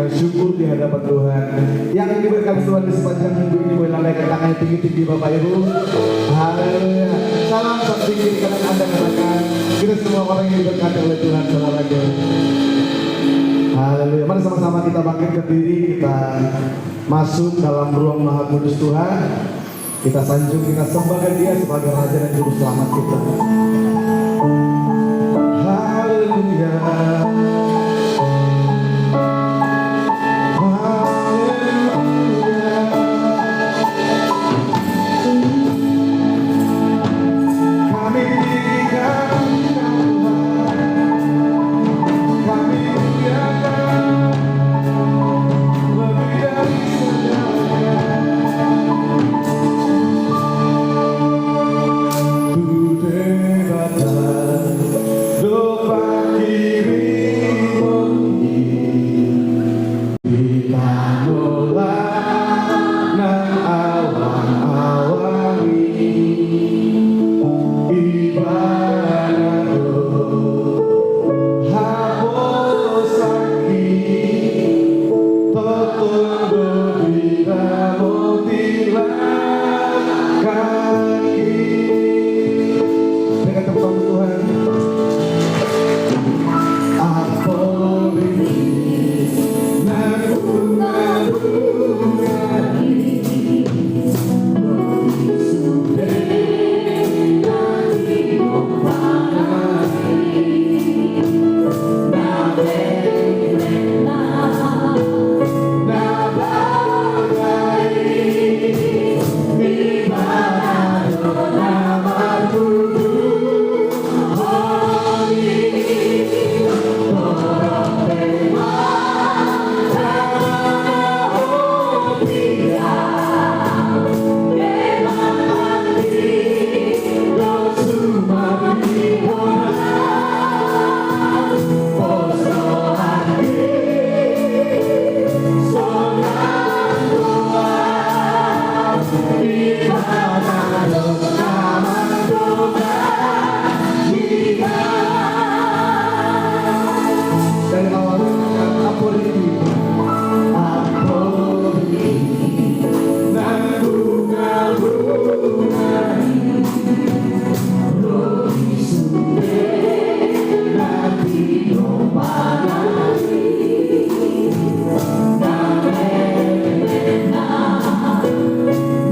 mengucapkan syukur di hadapan Tuhan. Yang diberkati Tuhan di sepanjang minggu ini, boleh lambaikan tangannya tinggi-tinggi Bapak Ibu. Haleluya. Salam satu kiri kanan Anda katakan, kita semua orang yang diberkati oleh Tuhan salam lagi. Haleluya. Mari sama-sama kita bangkit berdiri, kita masuk dalam ruang Maha Kudus Tuhan. Kita sanjung, kita sembahkan Dia sebagai Raja dan Juru Selamat kita. Haleluya.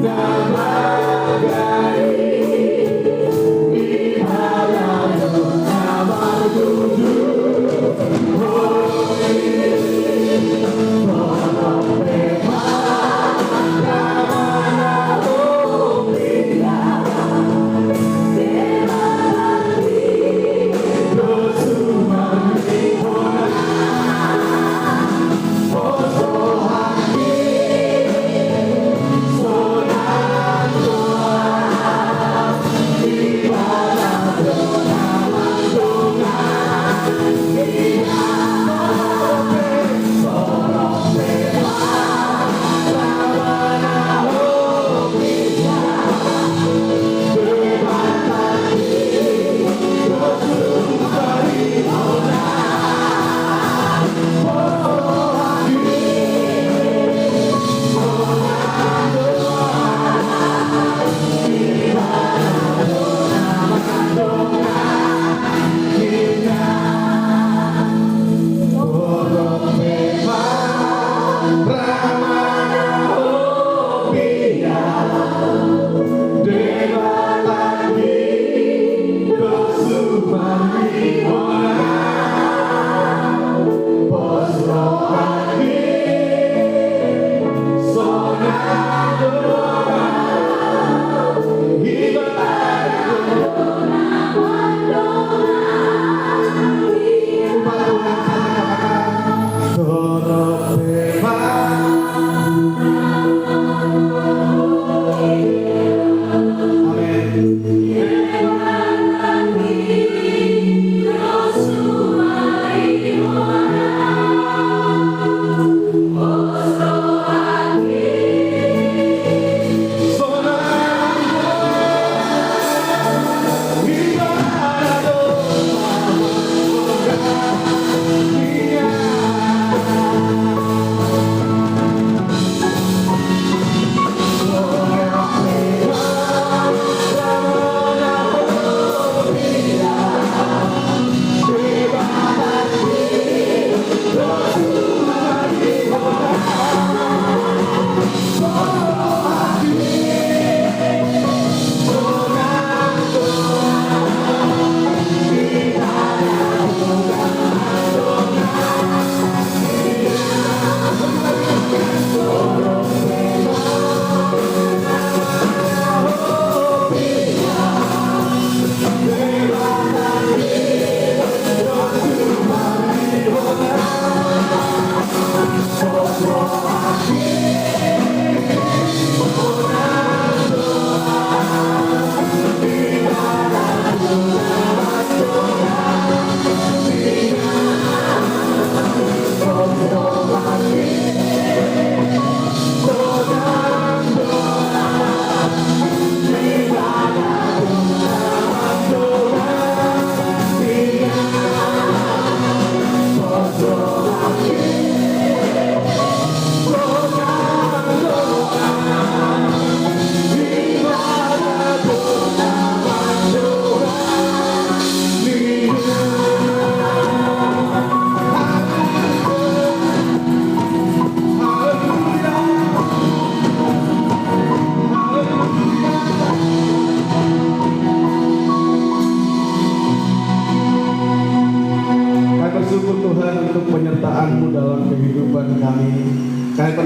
Nama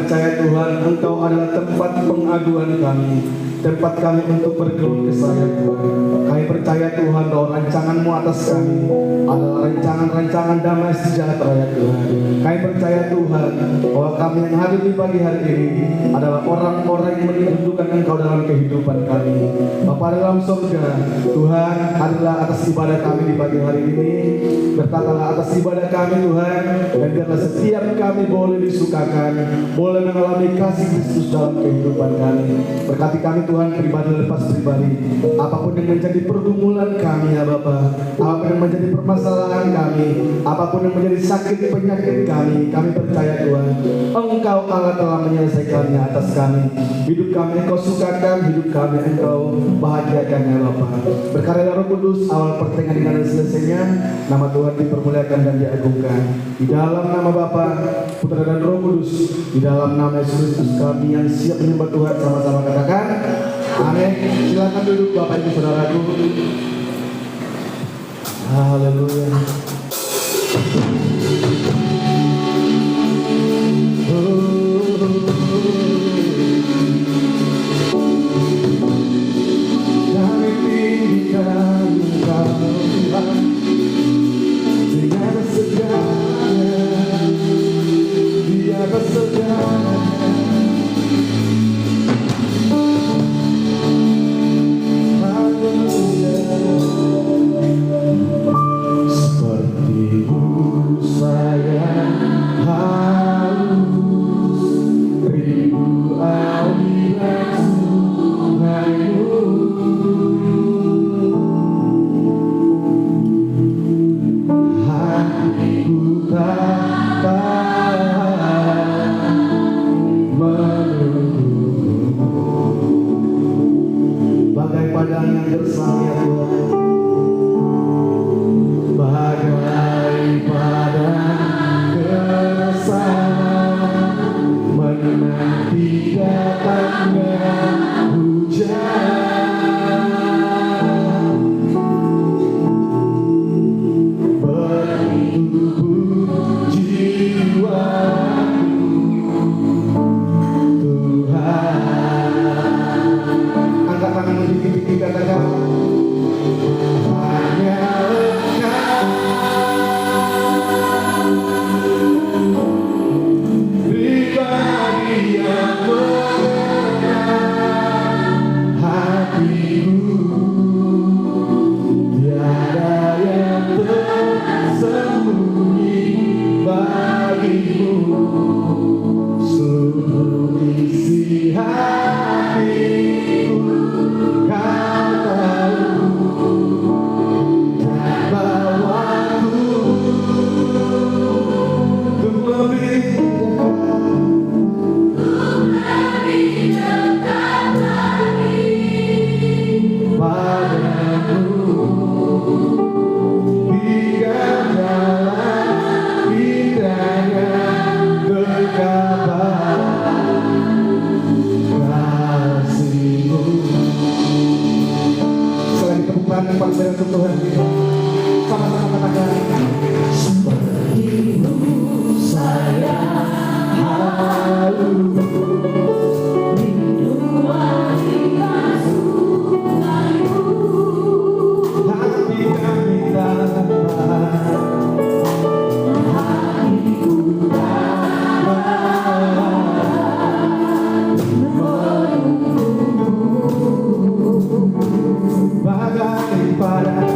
percaya Tuhan, Engkau adalah tempat pengaduan kami, tempat kami untuk berkeluh kesah ya Tuhan. Kami percaya Tuhan bahwa rancangan-Mu atas kami adalah rancangan-rancangan damai sejahtera ya Tuhan. Kami percaya Tuhan bahwa kami yang hadir di pagi hari ini adalah orang-orang yang merindukan Engkau dalam kehidupan kami. Bapa dalam surga, Tuhan hadirlah atas ibadah kami di pagi hari ini. Bertatalah atas ibadah kami Tuhan, dan biarlah setiap kami boleh disukakan, boleh mengalami kasih Kristus dalam kehidupan kami. Berkati kami Tuhan, pribadi lepas pribadi, apapun yang menjadi pergumulan kami ya Bapa, apapun yang menjadi permasalahan kami, apapun yang menjadi sakit penyakit kami percaya Tuhan, Engkau Allah telah menyelesaikannya atas kami. Hidup kami Engkau sukakan, hidup kami Engkau bahagiakan ya Bapa. Berkarya Roh Kudus, awal pertengahan dan selesainya, nama Tuhan dipermuliakan dan diagungkan. Di dalam nama Bapa, Putra dan Roh Kudus, di dalam nama Yesus Kristus kami yang siap menyembah Tuhan, sama-sama katakan amin. Silakan duduk Bapak Ibu Saudaraku. Haleluya. Kami tinggikan Engkau Tuhan, dengan segalanya, di atas segalanya. Seperti-Mu saya haus, rindu aliran sungai-Mu. Hatiku tak tahan menunggu, bagai padang yang gersang ya Tuhan, bagai padang gersang menanti datangnya hujan. Bertumbuh jiwaku Tuhan. Angkat tanganmu tinggi-tinggi, katakan hanya pribadi yang mengenal hatiku, tiada yang tersembunyi bagimu. Seluruh isi hatiku Kau tahu, dan bawaku untuk lebih dekat lagi padamu, hingga jalan indahnya kekabaran kasih-Mu. Selain tepuk tangan paling untuk Tuhan, sama-sama katakan seperti-Mu saya halu, rindu aliran sungai-Mu. Hati kami tak tahan, hatiku tak tahan menunggu, bagai padang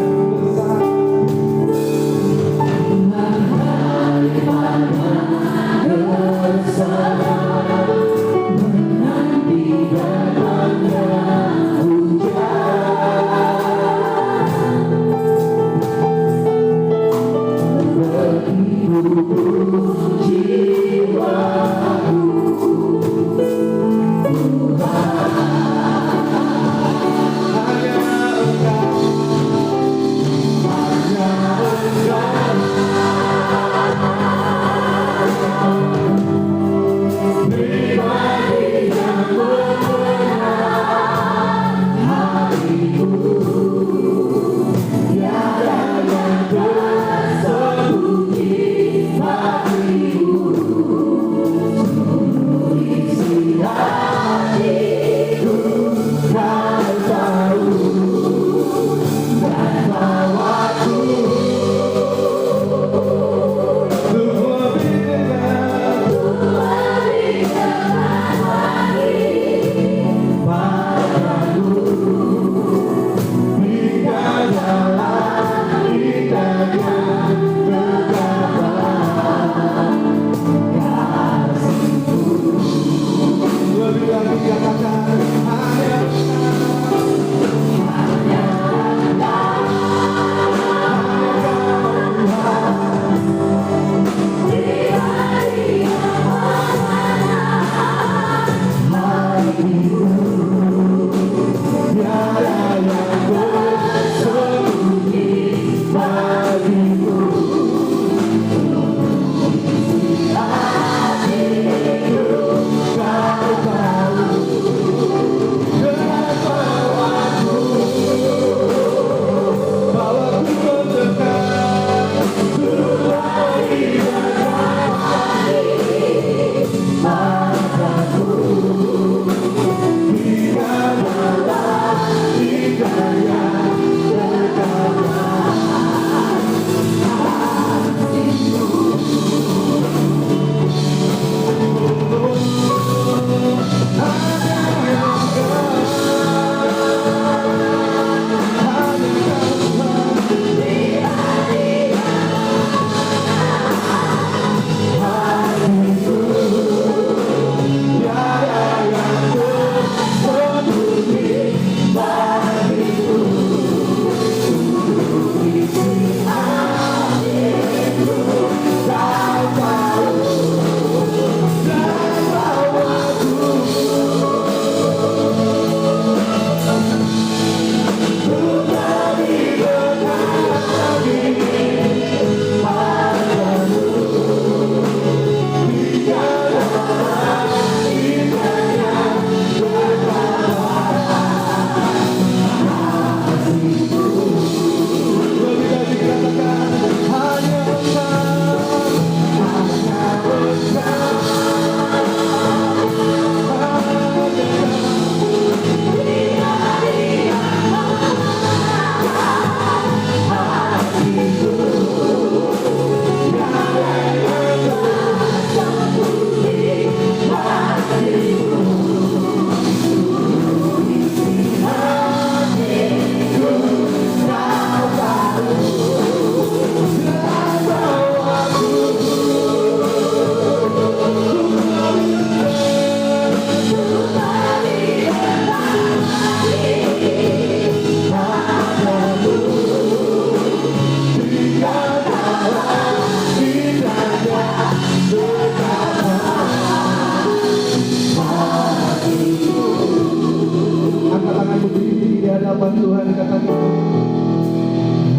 hadapan Tuhan katakan,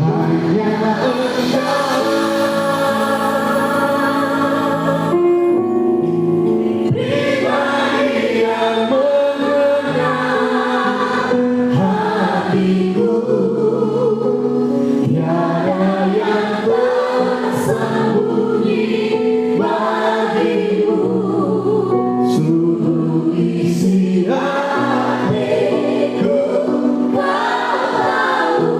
hanyalah Engkau pribadi yang mengenal hatiku, tiada yang tersembunyi bagimu, seluruh isi hatiku kau tahu.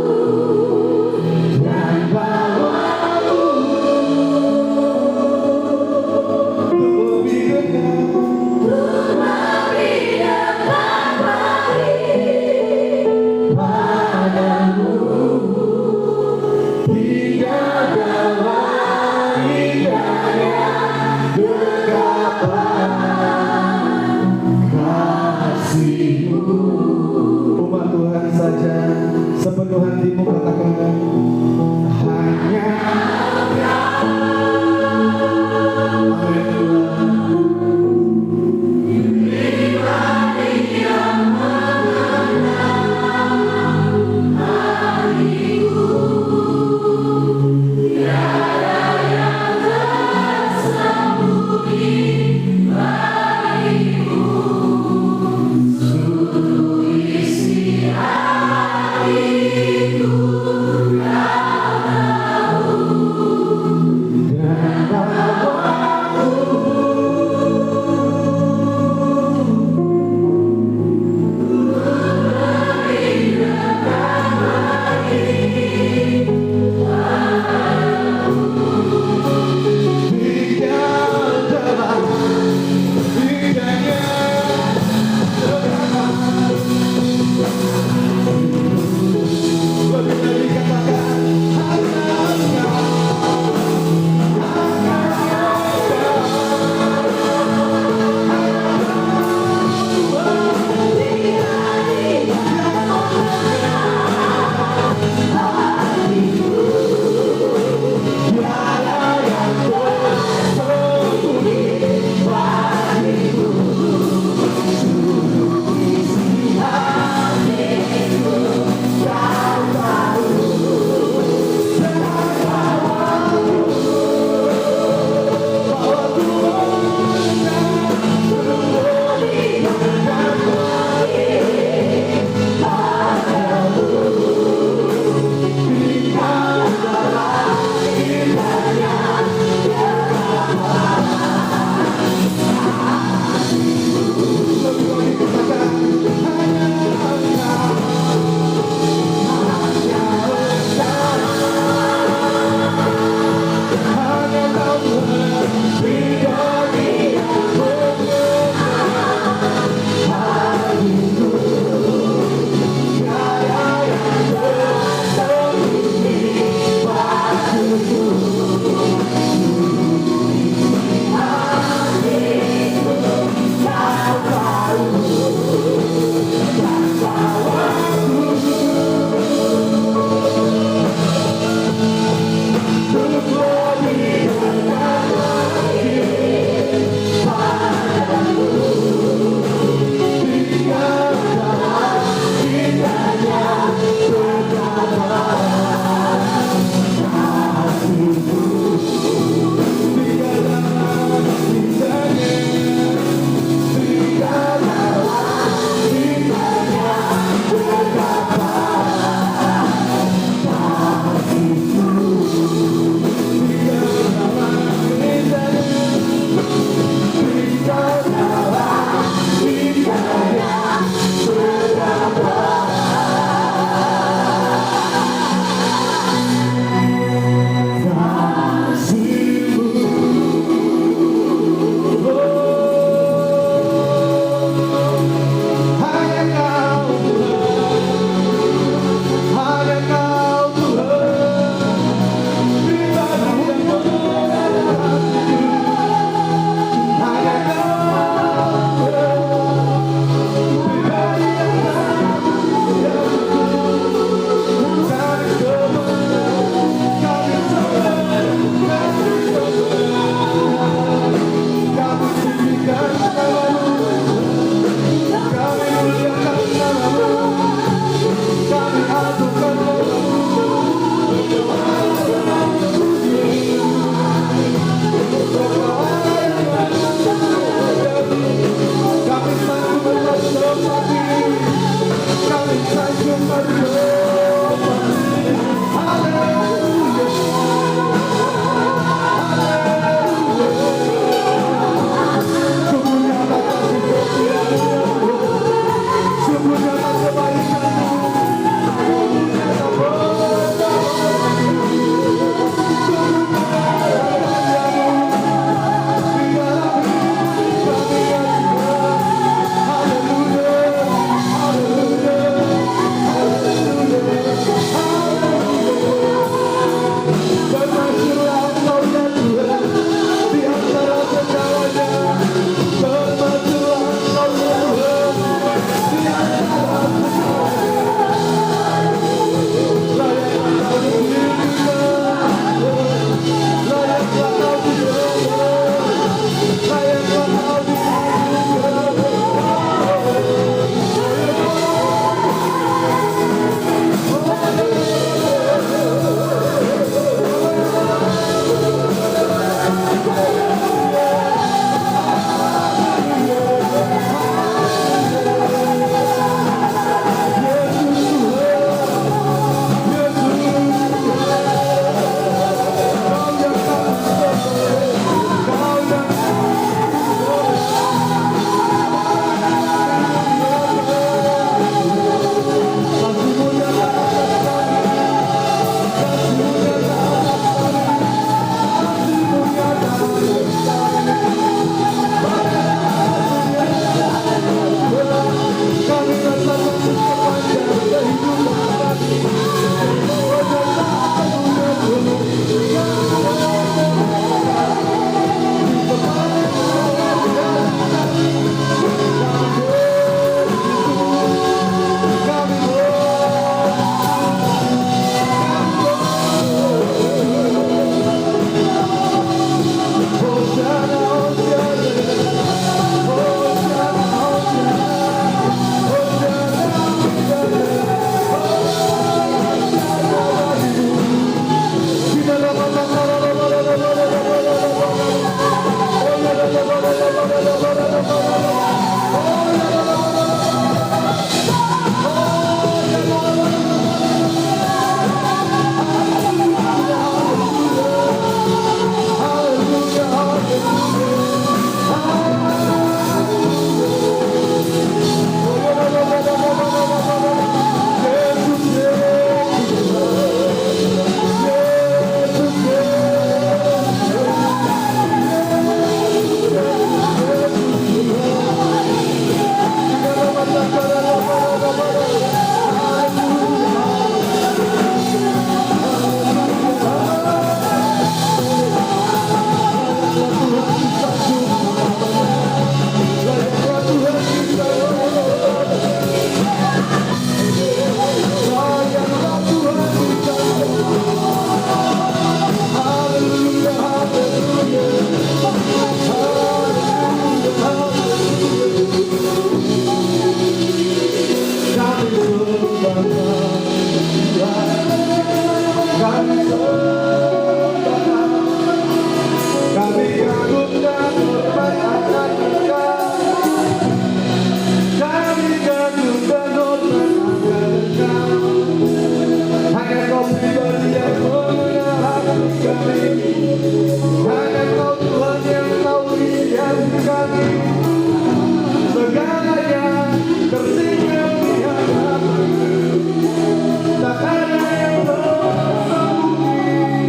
Tak ada yang tersembunyi.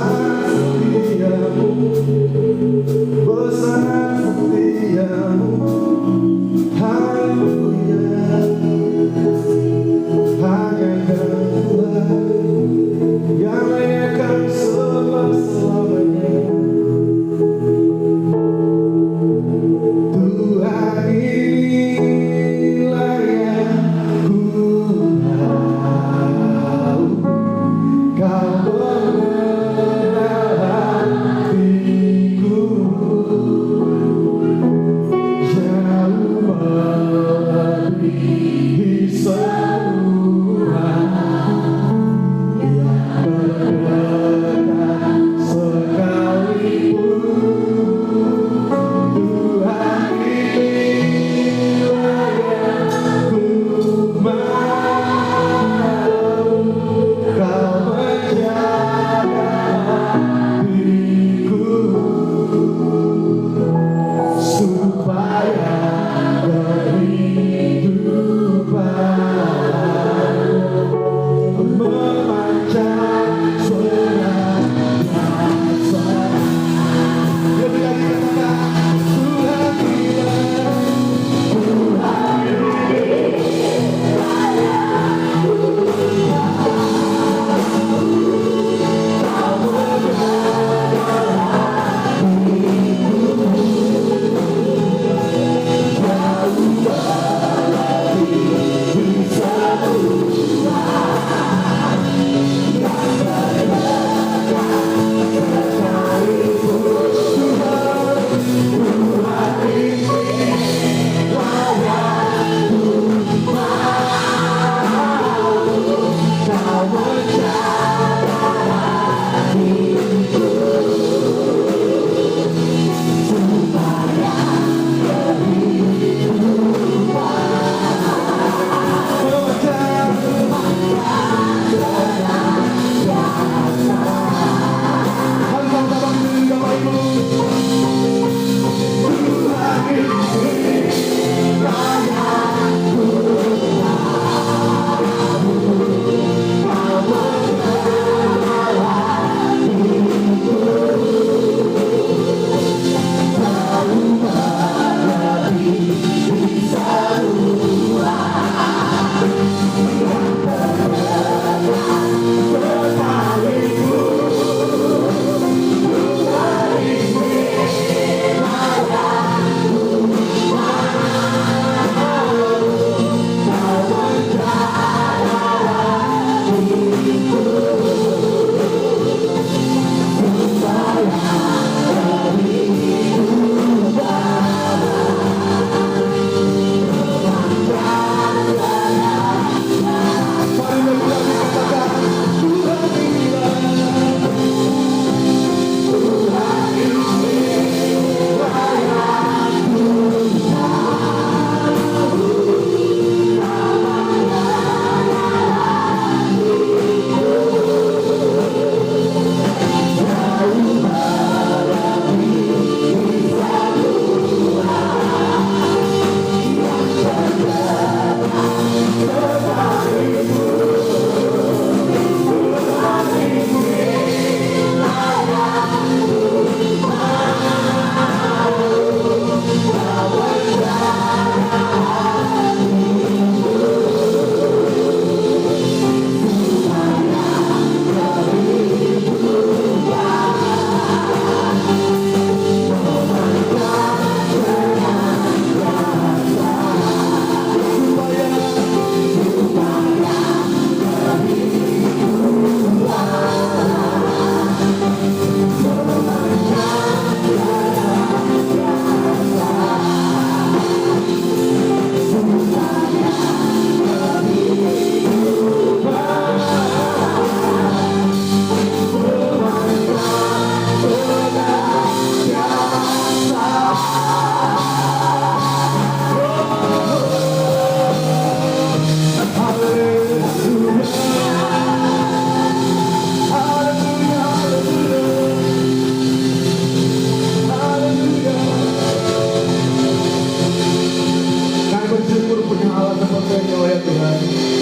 setiamu, besar setiamu. Haleluya, hanya Tuhan yang layak akan selama-lamanya. Tuhan inilah yang ku tahu, Kau mengenal hatiku, jauh melebihi semua yang terdekat sekalipun. Tuhan inilah yang ku mau, Kau menjaga diriku supaya kehidupan memancar senantiasa. Lebih lagi katakan, Tuhan inilah, Tuhan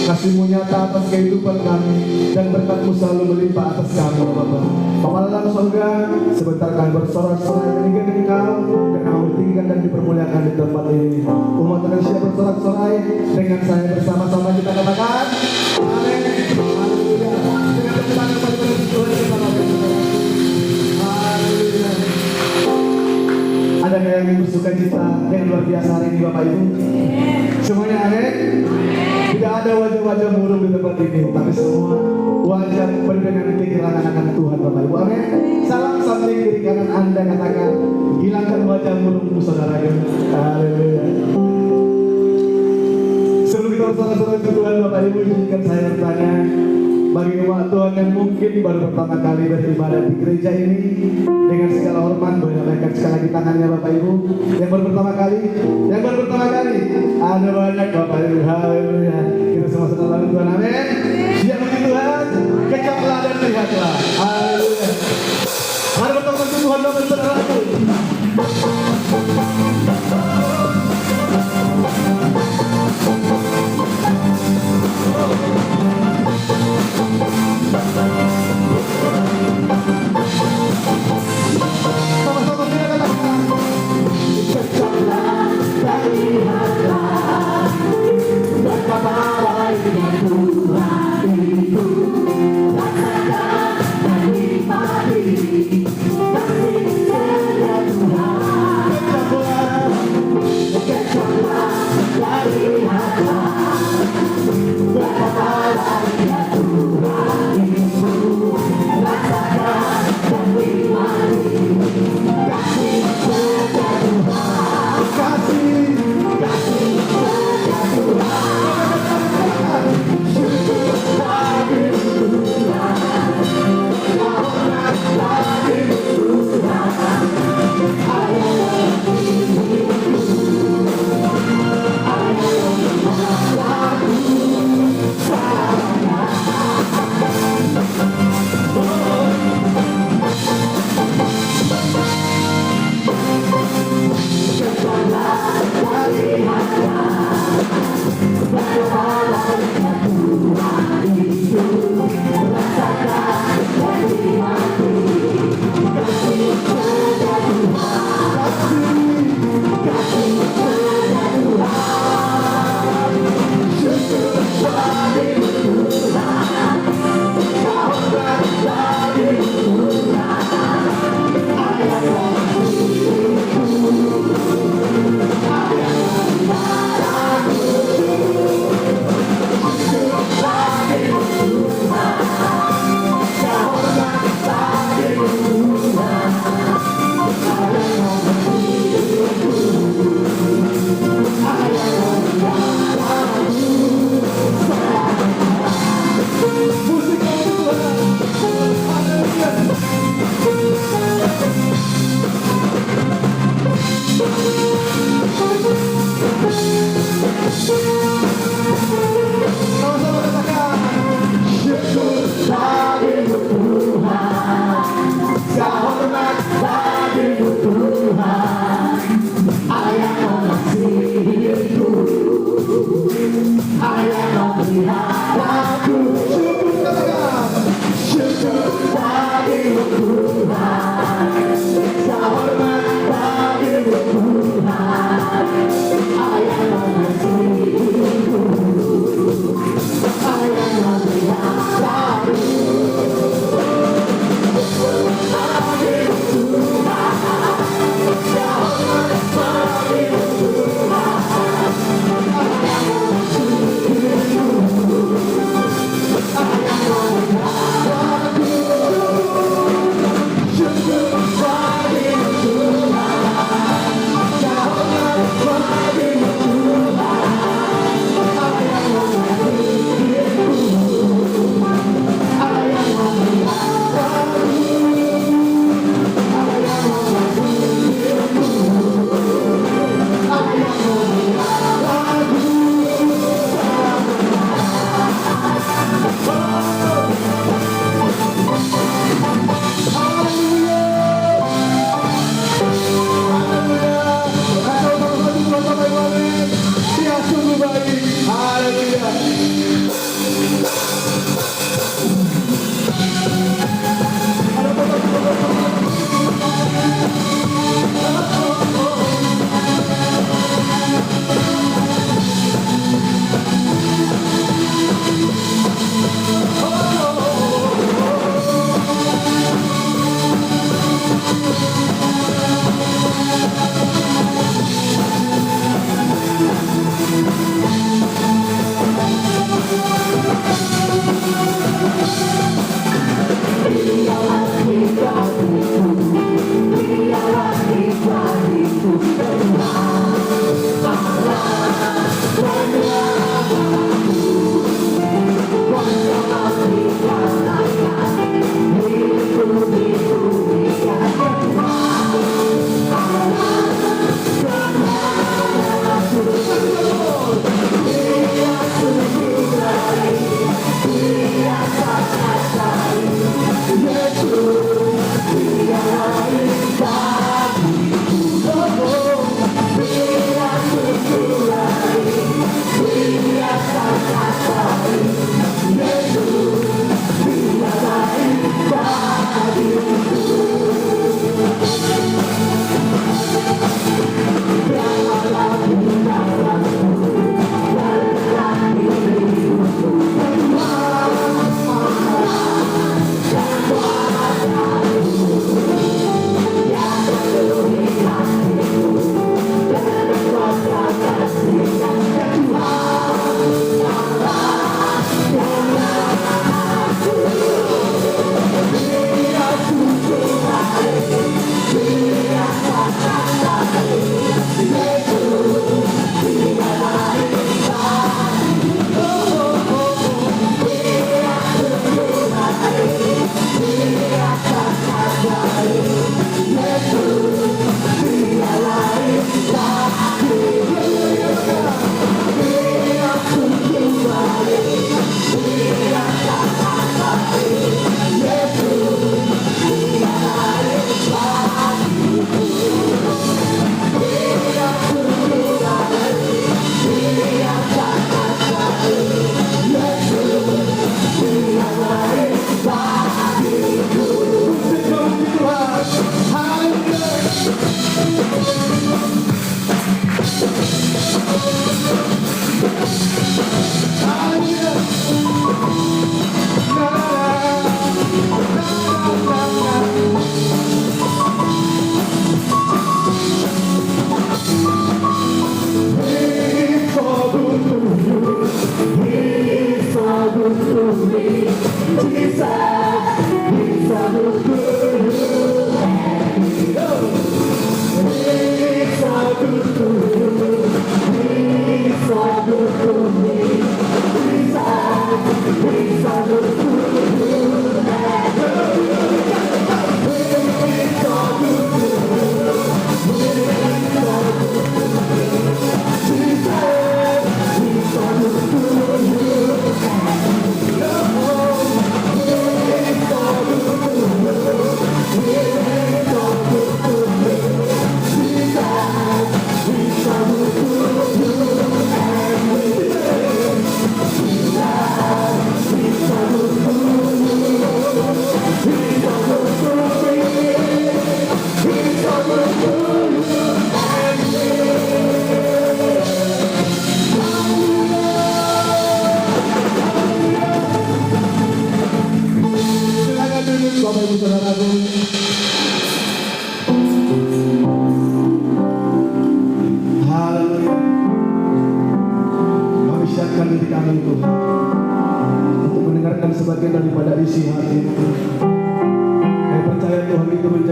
Kasih-Mu nyata atas kehidupan kami dan berkat kasih-Mu selalu melimpah atas kami Bapa. Bapa dalam surga, sebentar kami bersorak-sorai meninggikan Engkau, karena Kau tinggikan dan dipermuliakan di tempat ini. Umat Indonesia bersorak-sorai dengan saya bersama-sama kita katakan amin. Haleluya. Dengan tepuk tangan bagi Tuhan kita Haleluya. Ada yang bersuka cita yang luar biasa hari ini Bapak Ibu? Semuanya amin? Tidak ada wajah-wajah murung di tempat ini, tapi semua wajah penuh dengan pikiran anak-anak Tuhan Bapak Ibu. Amin. Salam samping kiri kanan Anda katakan, hilangkan wajah murungmu saudaraku. Haleluya. Sebelum kita bersorak-sorai ke Tuhan Bapak Ibu, izinkan saya bertanya bagi umat Tuhan yang mungkin baru pertama kali beribadah di gereja ini, dengan segala hormat boleh naikkan sekali lagi tangannya Bapak Ibu. Yang baru pertama kali, ada banyak Bapak Ibu. Haleluya. Kita semua senang lalu Tuhan. Amin. Siap bagi Tuhan, kecaplah dan lihatlah. Haleluya. Mari bertemu Tuhan Bapak Ibu saudaraku. Sama-sama kita katakan, kecaplah dan lihatlah, betapa baiknya Tuhan itu. Rasakan dan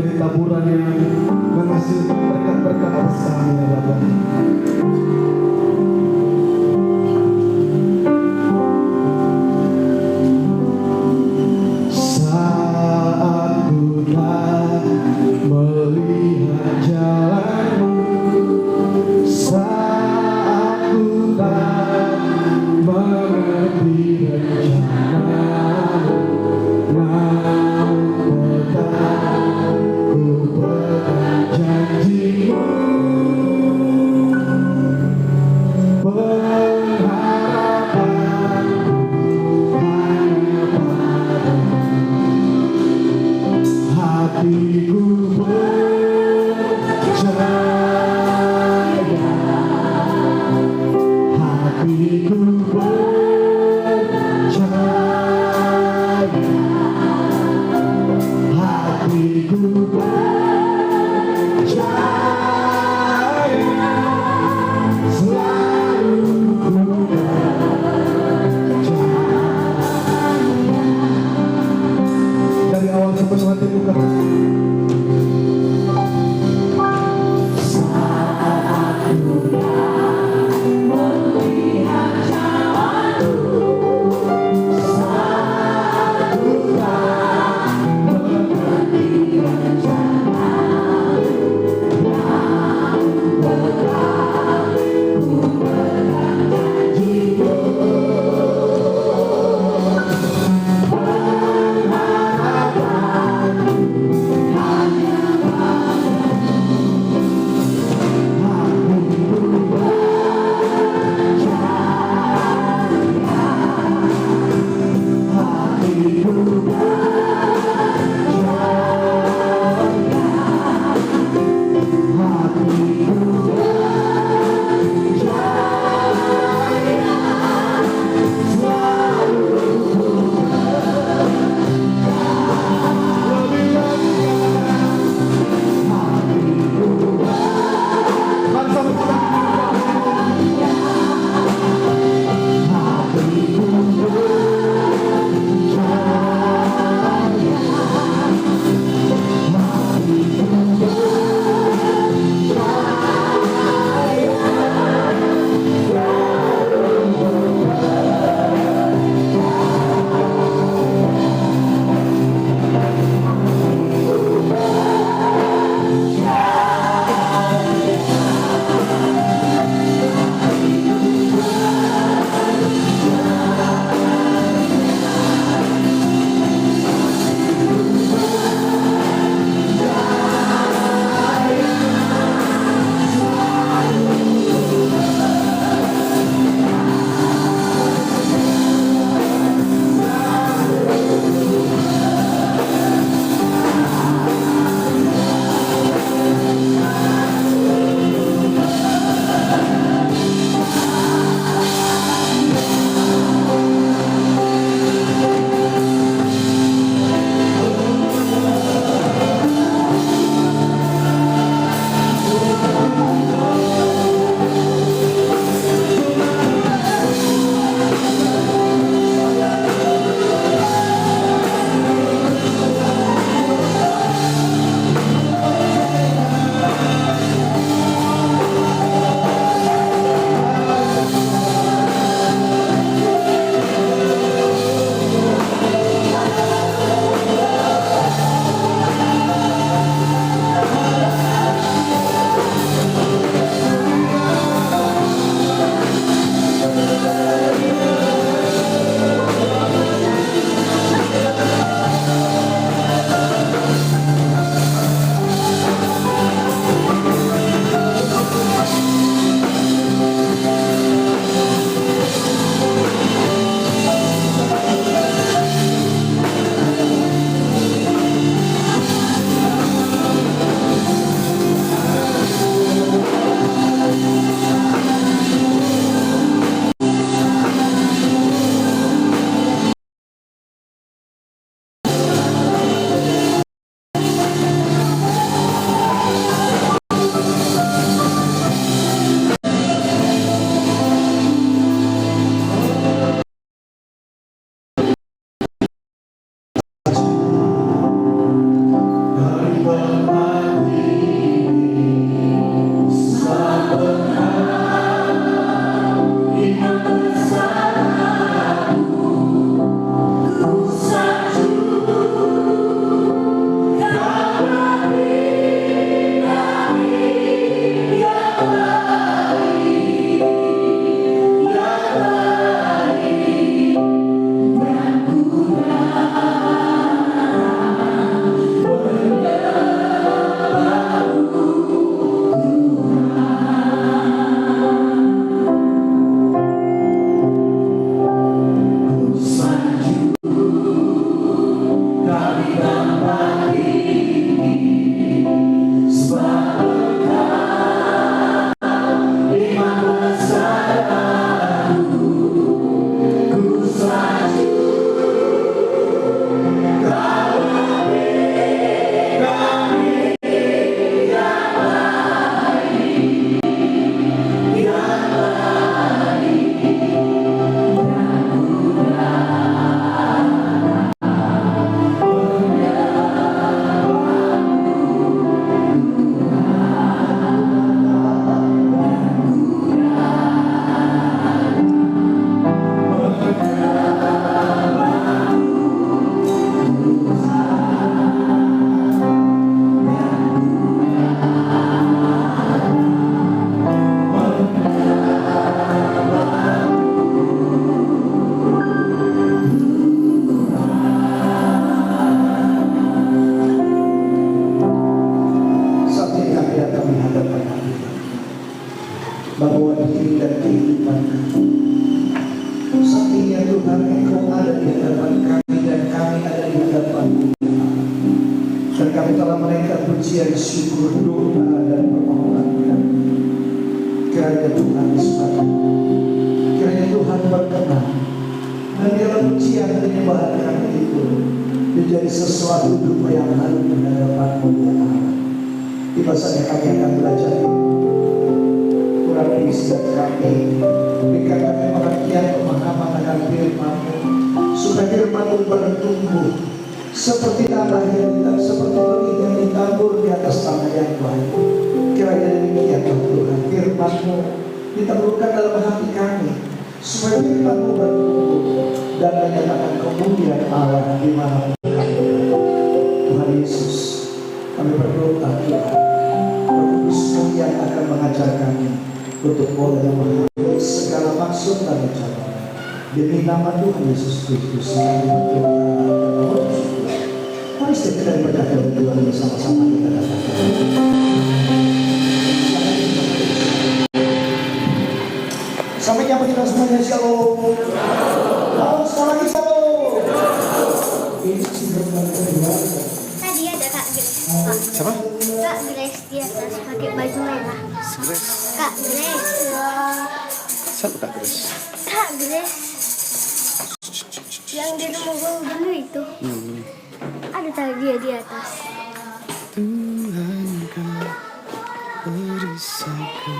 menjadi taburan yang menghasilkan berkat-berkat atas kami ya Bapa. Saat ku tak melihat jalanmu, saat ku tak mengerti rencanamu, namun tetap ku pegang janjimu. Pengharapanku hanya padamu, hatiku percaya, hatiku percaya, hatiku percaya, selalu ku percaya. Dari awal sepenuh hatiku kata Bapa. Saat ini ya Tuhan, Engkau ada di hadapan kami dan kami ada di hadapan. Dan kami telah menaikkan pujian, syukur, doa dan permohonan kami. Kiranya Tuhan disebut, kiranya Tuhan berkenan, dan dalam pujian dan penyembahan kami itu menjadi sesuatu duka yang harum di hadapan-Mu ya Allah. Tiba saatnya kami akan belajar ini. Kurang istirahat kami, berikan kami pengertian pemahaman akan firman-Mu, supaya firman-Mu bertumbuh seperti tanah yang seperti benih yang ditabur di atas tanah yang baik. Kiranya demikian Tuhan, firman-Mu ditaburkan dalam hati kami, supaya firman-Mu bertumbuh dan menyatakan kemuliaan Allah di mana kami. Tuhan Yesus, kami berdoa Tuhan, Roh Kudus-Mu yang akan mengajar kami untuk boleh memahami segala maksud dan rencana. Demi nama Tuhan Yesus Kristus kami berdoa. Mari kita berkata Tuhan bersama-sama kita katakan. Sampai jumpa kita semuanya, shalom. Sekali lagi shalom. Ini berbalik kedua. Tadi ada Kak Grace. Siapa? Kak Grace di atas pakai baju merah. Grace. Kak Grace. Siapa Kak Grace? Kak Grace. Yang di rumah gue dulu itu. Ada tadi dia di atas. Tuhan kau beri saku